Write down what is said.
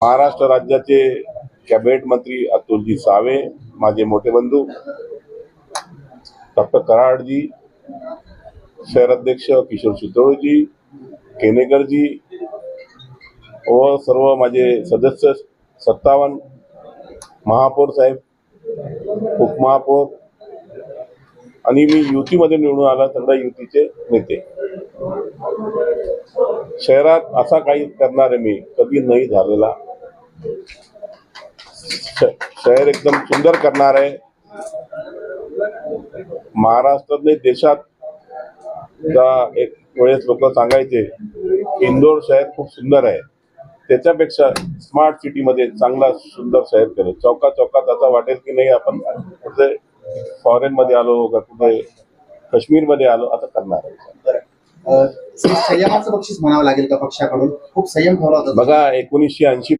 महाराष्ट्र राज्याचे कॅबिनेट मंत्री अतुलजी सावे, माझे मोठे बंधू डॉक्टर कराडजी, शहर अध्यक्ष किशोर चितोळजी, केनेकरजी व सर्व माझे सदस्य 57 महापौर साहेब, उपमहापौर आणि मी युतीमध्ये निवडून आला सगळ्या युतीचे नेते. शहरात असा काही करणारे मी कधी नाही झालेला. शहर एकदम सुंदर करणार आहे. महाराष्ट्रात नाही देशात एक वेळेस लोक सांगायचे इंदोर शहर खूप सुंदर आहे, त्याच्यापेक्षा स्मार्ट सिटी मध्ये चांगला सुंदर शहर केलं. चौका चौकात असं वाटेल की नाही आपण कुठे फॉरेन मध्ये आलो का कुठे काश्मीर मध्ये आलो, असं करणार आहे. संयमाचं बक्षीस म्हणावं लागेल का पक्षाकडून? खूप संयम ठेवला होता बघा. 1980